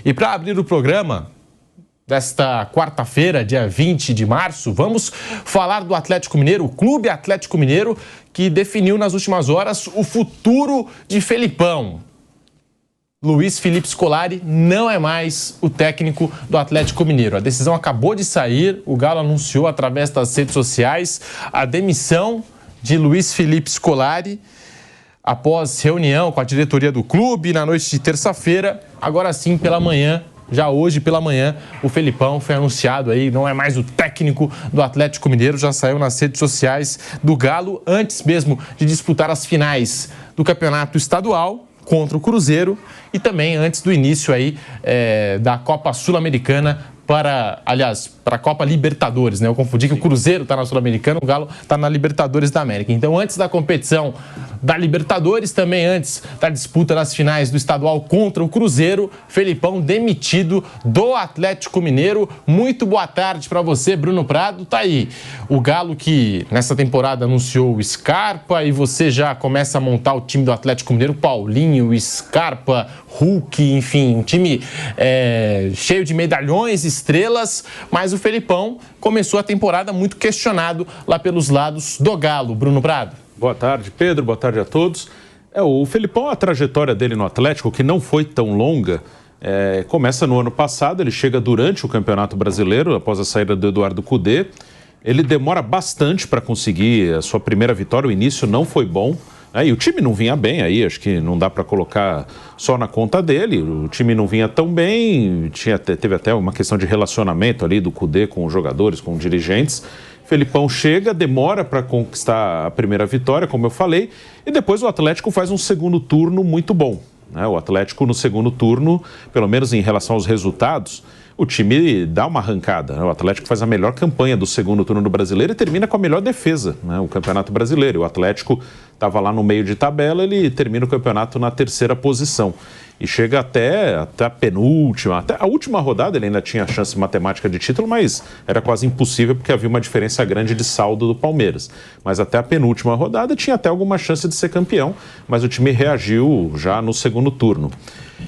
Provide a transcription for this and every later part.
E para abrir o programa desta quarta-feira, dia 20 de março, vamos falar do Atlético Mineiro, o Clube Atlético Mineiro, que definiu nas últimas horas o futuro de Felipão. Luiz Felipe Scolari não é mais o técnico do Atlético Mineiro. A decisão acabou de sair, o Galo anunciou através das redes sociais a demissão de Luiz Felipe Scolari após reunião com a diretoria do clube na noite de terça-feira. Agora sim, pela manhã, já hoje pela manhã, o Felipão foi anunciado aí, não é mais o técnico do Atlético Mineiro, já saiu nas redes sociais do Galo, antes mesmo de disputar as finais do Campeonato Estadual contra o Cruzeiro e também antes do início aí da Copa Sul-Americana para a Copa Libertadores, né? Eu confundi que o Cruzeiro está na Sul-Americana, o Galo está na Libertadores da América. Então, antes da competição da Libertadores, também antes da disputa das finais do estadual contra o Cruzeiro, Felipão demitido do Atlético Mineiro. Muito boa tarde para você, Bruno Prado. Tá aí o Galo que nessa temporada anunciou o Scarpa e você já começa a montar o time do Atlético Mineiro, Paulinho, Scarpa, Hulk, enfim, um time cheio de medalhões, estrelas, mas o Felipão começou a temporada muito questionado lá pelos lados do Galo. Bruno Prado. Boa tarde, Pedro. Boa tarde a todos. O Felipão, a trajetória dele no Atlético, que não foi tão longa, começa no ano passado, ele chega durante o Campeonato Brasileiro, após a saída do Eduardo Cudê. Ele demora bastante para conseguir a sua primeira vitória, o início não foi bom. E o time não vinha bem aí, acho que não dá para colocar só na conta dele. O time não vinha tão bem, teve até uma questão de relacionamento ali do Cudê com os jogadores, com os dirigentes. Felipão chega, demora para conquistar a primeira vitória, como eu falei, e depois o Atlético faz um segundo turno muito bom. O Atlético no segundo turno, pelo menos em relação aos resultados, o time dá uma arrancada. O Atlético faz a melhor campanha do segundo turno do Brasileiro e termina com a melhor defesa, o Campeonato Brasileiro. O Atlético estava lá no meio de tabela, ele termina o campeonato na terceira posição. E chega até a penúltima, até a última rodada ele ainda tinha chance matemática de título, mas era quase impossível porque havia uma diferença grande de saldo do Palmeiras. Mas até a penúltima rodada tinha até alguma chance de ser campeão, mas o time reagiu já no segundo turno.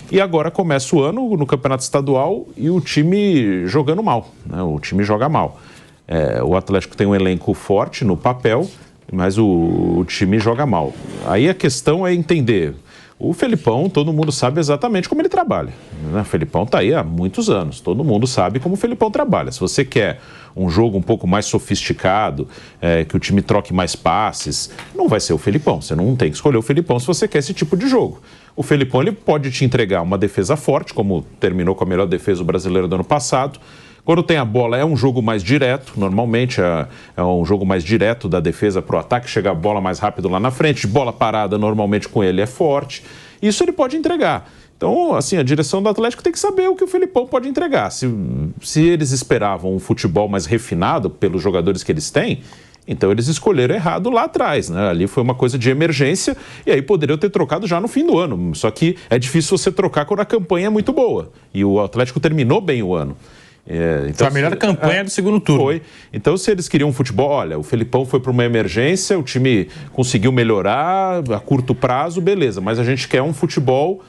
E agora começa o ano no Campeonato Estadual e o time jogando mal, O time joga mal. O Atlético tem um elenco forte no papel, mas o time joga mal. Aí a questão é entender. O Felipão, todo mundo sabe exatamente como ele trabalha. O Felipão está aí há muitos anos, todo mundo sabe como o Felipão trabalha. Se você quer um jogo um pouco mais sofisticado, que o time troque mais passes, não vai ser o Felipão. Você não tem que escolher o Felipão se você quer esse tipo de jogo. O Felipão ele pode te entregar uma defesa forte, como terminou com a melhor defesa do Brasileiro do ano passado. Quando tem a bola é um jogo mais direto, normalmente é um jogo mais direto da defesa para o ataque, chega a bola mais rápido lá na frente, bola parada normalmente com ele é forte, isso ele pode entregar. Então, assim, a direção do Atlético tem que saber o que o Felipão pode entregar. Se eles esperavam um futebol mais refinado pelos jogadores que eles têm, então eles escolheram errado lá atrás, Ali foi uma coisa de emergência e aí poderiam ter trocado já no fim do ano. Só que é difícil você trocar quando a campanha é muito boa e o Atlético terminou bem o ano. Então, foi a melhor campanha do segundo turno. Foi. Então, se eles queriam um futebol, olha, o Felipão foi para uma emergência, o time conseguiu melhorar a curto prazo, beleza, mas a gente quer um futebol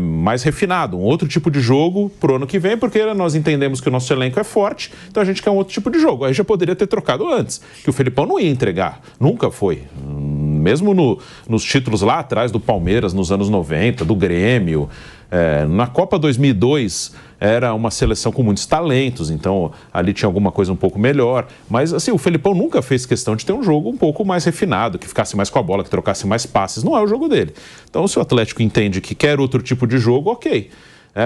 mais refinado, um outro tipo de jogo pro ano que vem, porque nós entendemos que o nosso elenco é forte, então a gente quer um outro tipo de jogo. Aí já poderia ter trocado antes, que o Felipão não ia entregar, nunca foi. Mesmo nos títulos lá atrás do Palmeiras, nos anos 90, do Grêmio, na Copa 2002 era uma seleção com muitos talentos, então ali tinha alguma coisa um pouco melhor, mas assim, o Felipão nunca fez questão de ter um jogo um pouco mais refinado, que ficasse mais com a bola, que trocasse mais passes, não é o jogo dele. Então se o Atlético entende que quer outro tipo de jogo, ok,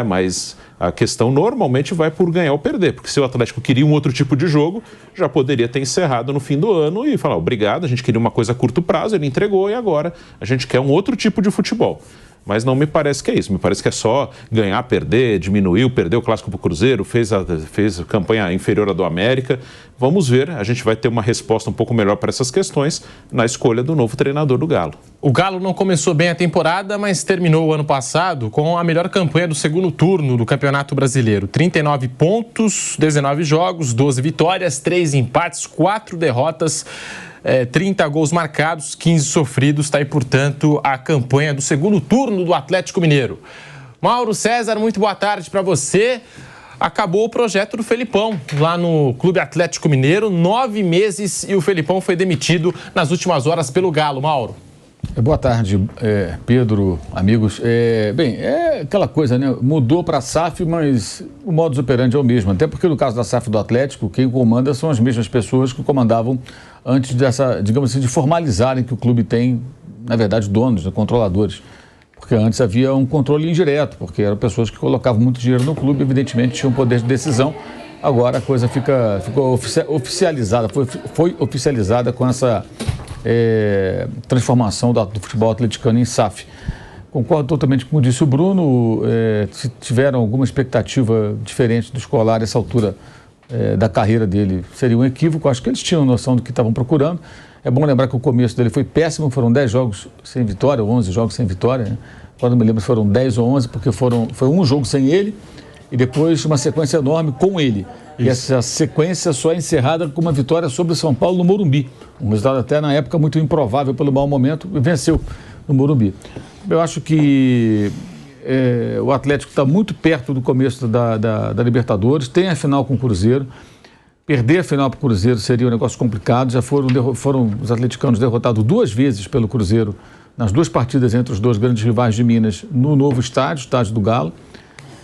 mas a questão normalmente vai por ganhar ou perder, porque se o Atlético queria um outro tipo de jogo, já poderia ter encerrado no fim do ano e falar, obrigado, a gente queria uma coisa a curto prazo, ele entregou e agora a gente quer um outro tipo de futebol. Mas não me parece que é isso, me parece que é só ganhar, perder, diminuiu, perdeu o Clássico para o Cruzeiro, fez a campanha inferior à do América. Vamos ver, a gente vai ter uma resposta um pouco melhor para essas questões na escolha do novo treinador do Galo. O Galo não começou bem a temporada, mas terminou o ano passado com a melhor campanha do segundo turno do Campeonato Brasileiro. 39 pontos, 19 jogos, 12 vitórias, 3 empates, 4 derrotas, 30 gols marcados, 15 sofridos. Está aí, portanto, a campanha do segundo turno do Atlético Mineiro. Mauro César, muito boa tarde para você. Acabou o projeto do Felipão lá no Clube Atlético Mineiro, 9 meses e o Felipão foi demitido nas últimas horas pelo Galo. Mauro. Boa tarde, Pedro, amigos. Bem, é aquela coisa, né? Mudou para a SAF, mas o modus operandi é o mesmo. Até porque no caso da SAF do Atlético, quem comanda são as mesmas pessoas que comandavam antes dessa, digamos assim, de formalizarem que o clube tem, na verdade, donos, controladores. Porque antes havia um controle indireto, porque eram pessoas que colocavam muito dinheiro no clube, evidentemente tinham poder de decisão. Agora a coisa ficou oficializada, foi oficializada com essa transformação do futebol atleticano em SAF. Concordo totalmente com o que disse o Bruno, se tiveram alguma expectativa diferente do Scolari essa altura da carreira dele, seria um equívoco. Acho que eles tinham noção do que estavam procurando. É bom lembrar que o começo dele foi péssimo, foram 10 jogos sem vitória, ou 11 jogos sem vitória, né? Quando me lembro se foram 10 ou 11, porque foi um jogo sem ele e depois uma sequência enorme com ele. Isso. E essa sequência só é encerrada com uma vitória sobre o São Paulo no Morumbi. Um resultado até na época muito improvável pelo mau momento, e venceu no Morumbi. Eu acho que o Atlético está muito perto do começo da Libertadores, tem a final com o Cruzeiro. Perder a final para o Cruzeiro seria um negócio complicado. Já foram os atleticanos derrotados 2 vezes pelo Cruzeiro nas 2 partidas entre os 2 grandes rivais de Minas no novo estádio, o estádio do Galo.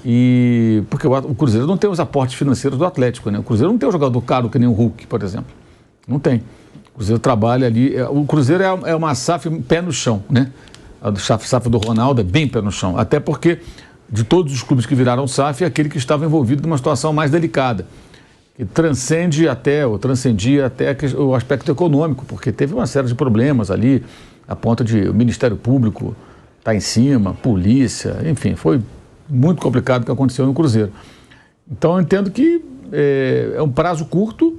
E porque o Cruzeiro não tem os aportes financeiros do Atlético, né? O Cruzeiro não tem um jogador caro que nem o Hulk, por exemplo. Não tem. O Cruzeiro trabalha ali. O Cruzeiro é uma SAF pé no chão, né? A SAF do Ronaldo é bem pé no chão. Até porque de todos os clubes que viraram SAF é aquele que estava envolvido numa situação mais delicada. Que transcendia até o aspecto econômico, porque teve uma série de problemas ali, a ponto de o Ministério Público estar em cima, polícia, enfim, foi muito complicado o que aconteceu no Cruzeiro. Então eu entendo que é um prazo curto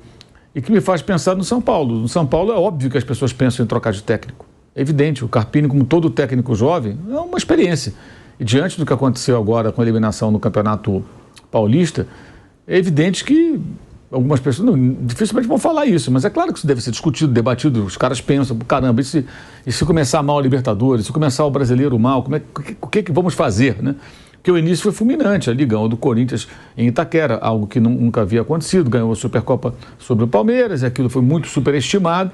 e que me faz pensar no São Paulo. No São Paulo é óbvio que as pessoas pensam em trocar de técnico. É evidente, o Carpini, como todo técnico jovem, é uma experiência. E diante do que aconteceu agora com a eliminação no Campeonato Paulista, é evidente que algumas pessoas dificilmente vão falar isso, mas é claro que isso deve ser discutido, debatido. Os caras pensam, caramba, e se começar mal a Libertadores, se começar o Brasileiro mal, o que vamos fazer, né? Porque o início foi fulminante, ali ganhou do Corinthians em Itaquera, algo que nunca havia acontecido, ganhou a Supercopa sobre o Palmeiras, e aquilo foi muito superestimado.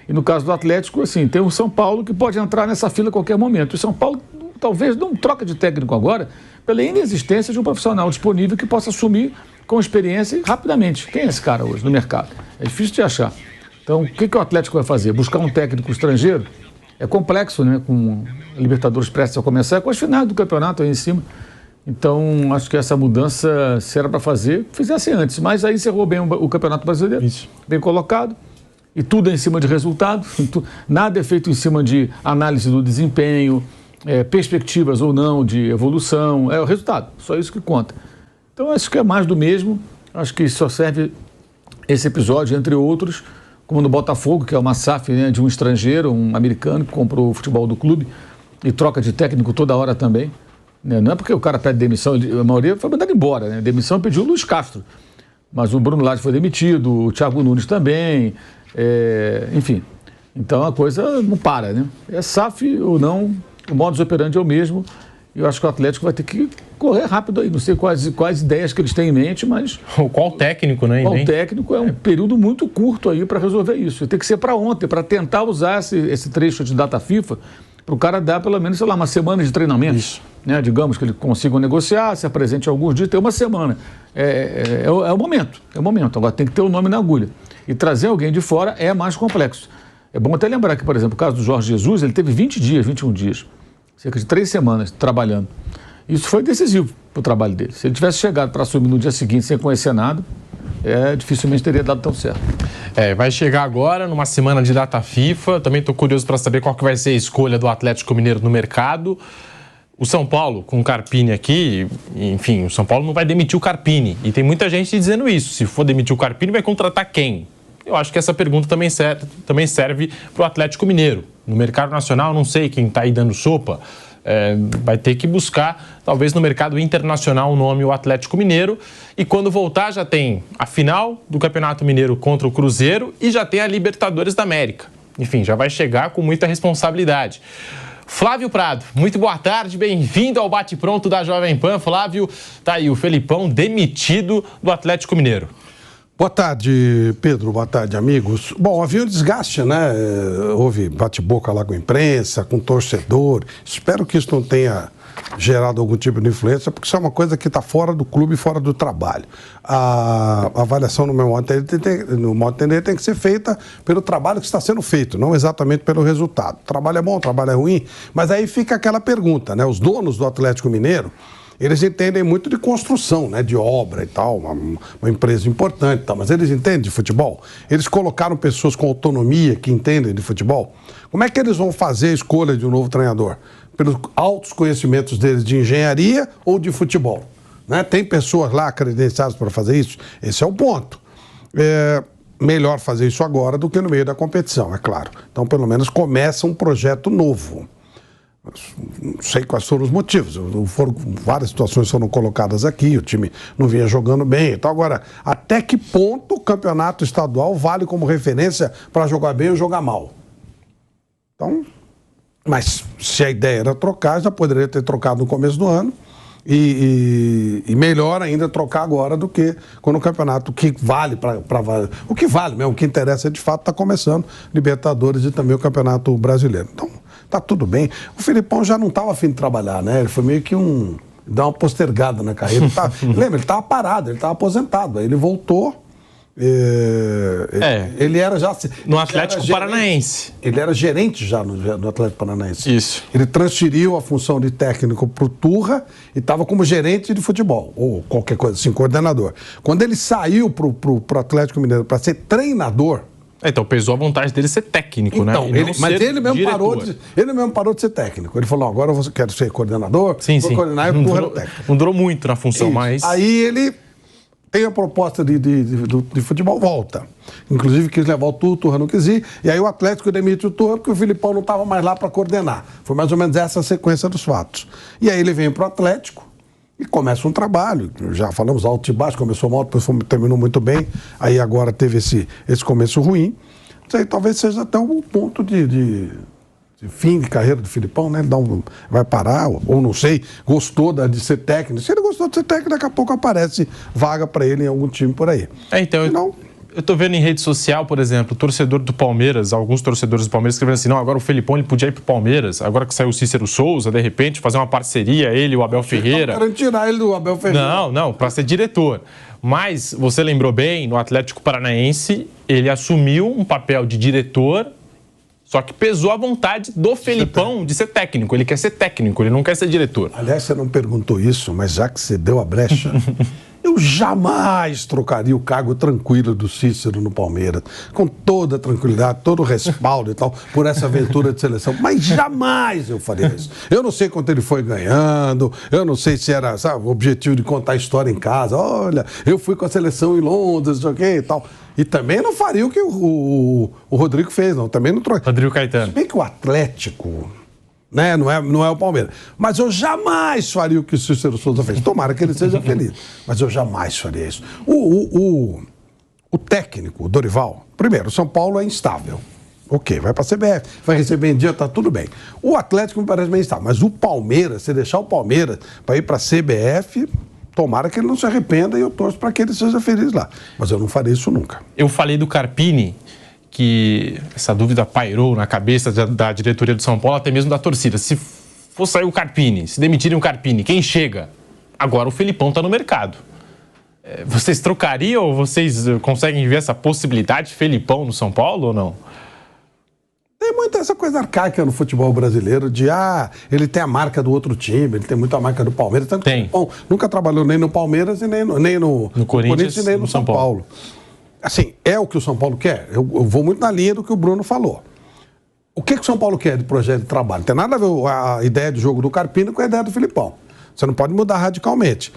E no caso do Atlético, assim, tem o São Paulo que pode entrar nessa fila a qualquer momento. O São Paulo talvez não troca de técnico agora pela inexistência de um profissional disponível que possa assumir com experiência rapidamente. Quem é esse cara hoje no mercado? É difícil de achar. Então, o que o Atlético vai fazer? Buscar um técnico estrangeiro? É complexo, né? Com a Libertadores prestes a começar, com as finais do campeonato aí em cima. Então, acho que essa mudança, se era para fazer, fizesse antes. Mas aí encerrou bem o Campeonato Brasileiro. Isso. Bem colocado. E tudo é em cima de resultado. Nada é feito em cima de análise do desempenho, perspectivas ou não de evolução. É o resultado. Só isso que conta. Então, acho que é mais do mesmo. Acho que só serve esse episódio, entre outros, como no Botafogo, que é uma SAF, né, de um estrangeiro, um americano, que comprou o futebol do clube e troca de técnico toda hora também. Não é porque o cara pede demissão, a maioria foi mandado embora, né? Demissão pediu o Luiz Castro. Mas o Bruno Lage foi demitido, o Thiago Nunes também, enfim. Então a coisa não para, né? É SAF ou não, o modus operandi é o mesmo. E eu acho que o Atlético vai ter que correr rápido aí. Não sei quais ideias que eles têm em mente, mas... Qual técnico, né? Qual técnico é um período muito curto aí para resolver isso. Tem que ser para ontem, para tentar usar esse trecho de data FIFA para o cara dar pelo menos, sei lá, uma semana de treinamento. Isso. Né? Digamos que ele consiga negociar, se apresente alguns dias, tem uma semana. É o momento, é o momento. Agora tem que ter o nome na agulha. E trazer alguém de fora é mais complexo. É bom até lembrar que, por exemplo, o caso do Jorge Jesus, ele teve 20 dias, 21 dias. Cerca de 3 semanas trabalhando. Isso foi decisivo para o trabalho dele. Se ele tivesse chegado para assumir no dia seguinte sem conhecer nada, dificilmente teria dado tão certo. Vai chegar agora, numa semana de data FIFA. Também estou curioso para saber qual que vai ser a escolha do Atlético Mineiro no mercado. O São Paulo, com o Carpini aqui, enfim, o São Paulo não vai demitir o Carpini. E tem muita gente dizendo isso. Se for demitir o Carpini, vai contratar quem? Eu acho que essa pergunta também serve para o Atlético Mineiro. No mercado nacional, não sei quem está aí dando sopa. Vai ter que buscar, talvez no mercado internacional, o nome o Atlético Mineiro. E quando voltar, já tem a final do Campeonato Mineiro contra o Cruzeiro e já tem a Libertadores da América. Enfim, já vai chegar com muita responsabilidade. Flávio Prado, muito boa tarde, bem-vindo ao Bate-Pronto da Jovem Pan. Flávio, tá aí o Felipão demitido do Atlético Mineiro. Boa tarde, Pedro. Boa tarde, amigos. Bom, havia um desgaste, né? Houve bate-boca lá com a imprensa, com o torcedor. Espero que isso não tenha gerado algum tipo de influência, porque isso é uma coisa que está fora do clube e fora do trabalho. A avaliação, no meu modo de entender, tem que ser feita pelo trabalho que está sendo feito, não exatamente pelo resultado. O trabalho é bom, o trabalho é ruim, mas aí fica aquela pergunta, né? Os donos do Atlético Mineiro, eles entendem muito de construção, né, de obra e tal, uma empresa importante e tal, mas eles entendem de futebol? Eles colocaram pessoas com autonomia que entendem de futebol? Como é que eles vão fazer a escolha de um novo treinador? Pelos altos conhecimentos deles de engenharia ou de futebol? Né? Tem pessoas lá credenciadas para fazer isso? Esse é o ponto. Melhor fazer isso agora do que no meio da competição, é claro. Então, pelo menos, começa um projeto novo. Não sei quais foram os motivos. Várias situações foram colocadas aqui, o time não vinha jogando bem. Então, agora, até que ponto o campeonato estadual vale como referência para jogar bem ou jogar mal? Então, mas se a ideia era trocar, já poderia ter trocado no começo do ano e melhor ainda trocar agora do que quando o campeonato que vale o que vale mesmo, o que interessa de fato está começando, Libertadores e também o Campeonato Brasileiro. Então, tá tudo bem. O Felipão já não estava a fim de trabalhar, né? Ele foi meio que dar uma postergada na carreira. Lembra, ele estava parado, ele estava aposentado. Aí ele voltou. Ele era já... No Atlético Paranaense. Ele era gerente já no Atlético Paranaense. Isso. Ele transferiu a função de técnico para o Turra e estava como gerente de futebol, ou qualquer coisa assim, coordenador. Quando ele saiu para o Atlético Mineiro para ser treinador... Então pesou a vontade dele ser técnico, né? Mas ele mesmo parou de ser técnico. Ele falou, agora eu quero ser coordenador, vou coordenar e o técnico. Não durou muito na função, Isso. mas... Aí ele tem a proposta de futebol, volta. Inclusive quis levar o Turra, não quis ir. E aí o Atlético demite o Turra porque o Felipão não estava mais lá para coordenar. Foi mais ou menos essa a sequência dos fatos. E aí ele vem para o Atlético e começa um trabalho. Já falamos alto e baixo, começou mal, depois terminou muito bem. Aí agora teve esse começo ruim. Isso aí talvez seja até um ponto de fim de carreira do Felipão, né? Vai parar, ou não sei, gostou de ser técnico. Se ele gostou de ser técnico, daqui a pouco aparece vaga para ele em algum time por aí. Então, eu tô vendo em rede social, por exemplo, torcedor do Palmeiras, alguns torcedores do Palmeiras escrevendo assim, não, agora o Felipão ele podia ir pro Palmeiras, agora que saiu o Cícero Souza, de repente, fazer uma parceria, ele e o Abel Ferreira. Não querendo tirar ele do Abel Ferreira. Não, para ser diretor. Mas, você lembrou bem, no Atlético Paranaense, ele assumiu um papel de diretor, só que pesou a vontade do Felipão de ser técnico. Ele quer ser técnico, ele não quer ser diretor. Aliás, você não perguntou isso, mas já que você deu a brecha... Eu jamais trocaria o cargo tranquilo do Cícero no Palmeiras, com toda a tranquilidade, todo o respaldo e tal, por essa aventura de seleção. Mas jamais eu faria isso. Eu não sei quanto ele foi ganhando, eu não sei se era, sabe, o objetivo de contar a história em casa. Olha, eu fui com a seleção em Londres, não sei o quê e tal. E também não faria o que o Rodrigo fez, não. Também não trocaria. Rodrigo Caetano. Se bem que o Atlético... Né? Não é o Palmeiras. Mas eu jamais faria o que o Cícero Souza fez. Tomara que ele seja feliz. Mas eu jamais faria isso. O técnico, o Dorival, primeiro, o São Paulo é instável. Ok, vai para a CBF, vai receber em dia, tá tudo bem. O Atlético me parece bem instável. Mas o Palmeiras, se deixar o Palmeiras para ir para a CBF... Tomara que ele não se arrependa e eu torço para que ele seja feliz lá. Mas eu não farei isso nunca. Eu falei do Carpini, que essa dúvida pairou na cabeça da diretoria do São Paulo, até mesmo da torcida. Se for sair o Carpini, se demitirem o Carpini, quem chega? Agora o Felipão está no mercado. Vocês trocariam ou vocês conseguem ver essa possibilidade de Felipão no São Paulo ou não? Tem muita essa coisa arcaica no futebol brasileiro de, ele tem a marca do outro time, ele tem muita marca do Palmeiras. Tanto que o Felipão nunca trabalhou nem no Palmeiras e nem no Corinthians e nem no São Paulo. Assim, é o que o São Paulo quer? Eu vou muito na linha do que o Bruno falou. O que o São Paulo quer de projeto de trabalho? Não tem nada a ver a ideia de jogo do Carpini com a ideia do Felipão. Você não pode mudar radicalmente.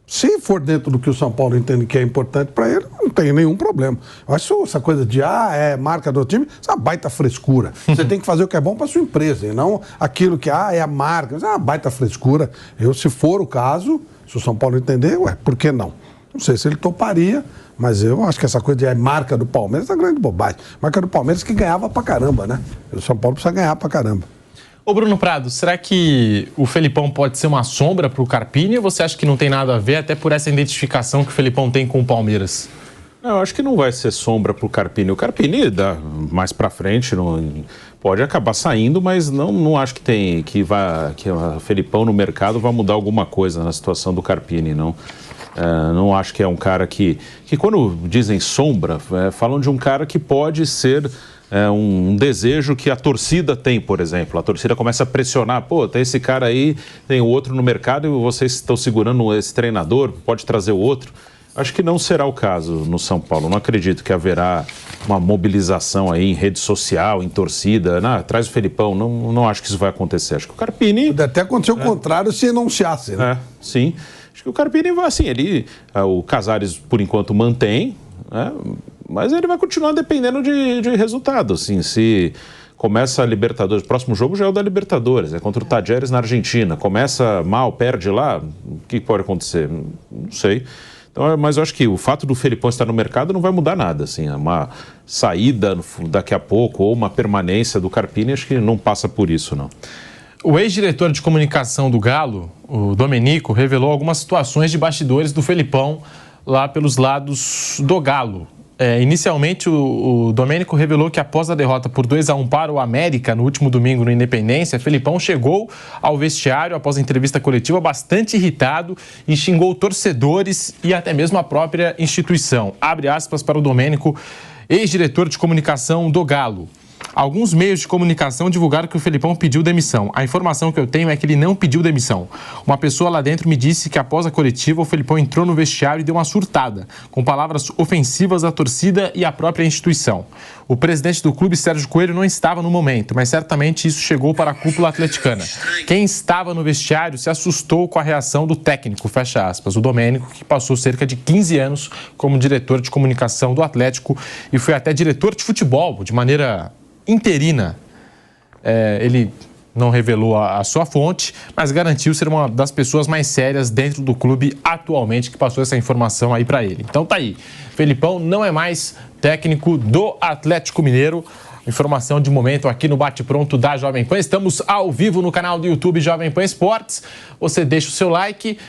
Se for dentro do que o São Paulo entende que é importante para ele, não tem nenhum problema. Eu acho essa coisa de, é marca do time, isso é uma baita frescura. Você tem que fazer o que é bom para sua empresa, e não aquilo que, é a marca. Isso é uma baita frescura. Se for o caso, se o São Paulo entender, por que não? Não sei se ele toparia, mas eu acho que essa coisa de marca do Palmeiras é uma grande bobagem. Marca do Palmeiras que ganhava pra caramba, né? O São Paulo precisa ganhar pra caramba. Ô Bruno Prado, será que o Felipão pode ser uma sombra para o Carpini ou você acha que não tem nada a ver, até por essa identificação que o Felipão tem com o Palmeiras? Eu acho que não vai ser sombra para o Carpini. O Carpini, mais para frente, pode acabar saindo, mas não acho que o Felipão no mercado vai mudar alguma coisa na situação do Carpini, não. Não acho que é um cara que quando dizem sombra, falam de um cara que pode ser um desejo que a torcida tem, por exemplo. A torcida começa a pressionar, pô, tem esse cara aí, tem o outro no mercado e vocês estão segurando esse treinador, pode trazer o outro. Acho que não será o caso no São Paulo. Não acredito que haverá uma mobilização aí em rede social, em torcida. Traz o Felipão. Não acho que isso vai acontecer. Acho que o Carpini... Pode até acontecer o contrário se anunciasse, né? Sim. Acho que o Carpini vai assim, o Casares, por enquanto, mantém, né? Mas ele vai continuar dependendo de resultado. Assim, se começa a Libertadores, o próximo jogo já é o da Libertadores, é contra o Tajeres na Argentina. Começa mal, perde lá, o que pode acontecer? Não sei. Então, mas eu acho que o fato do Felipão estar no mercado não vai mudar nada, assim, uma saída daqui a pouco ou uma permanência do Carpini, acho que não passa por isso, não. O ex-diretor de comunicação do Galo, o Domenico, revelou algumas situações de bastidores do Felipão lá pelos lados do Galo. Inicialmente, o Domênico revelou que após a derrota por 2-1 para o América no último domingo no Independência, Felipão chegou ao vestiário após a entrevista coletiva bastante irritado e xingou torcedores e até mesmo a própria instituição. Abre aspas para o Domênico, ex-diretor de comunicação do Galo. Alguns meios de comunicação divulgaram que o Felipão pediu demissão. A informação que eu tenho é que ele não pediu demissão. Uma pessoa lá dentro me disse que após a coletiva, o Felipão entrou no vestiário e deu uma surtada, com palavras ofensivas à torcida e à própria instituição. O presidente do clube, Sérgio Coelho, não estava no momento, mas certamente isso chegou para a cúpula atleticana. Quem estava no vestiário se assustou com a reação do técnico, fecha aspas, o Domênico, que passou cerca de 15 anos como diretor de comunicação do Atlético e foi até diretor de futebol, de maneira interina. Ele não revelou a sua fonte, mas garantiu ser uma das pessoas mais sérias dentro do clube atualmente que passou essa informação aí para ele. Então tá aí, Felipão não é mais técnico do Atlético Mineiro. Informação de momento aqui no Bate Pronto da Jovem Pan. Estamos ao vivo no canal do YouTube Jovem Pan Esportes. Você deixa o seu like.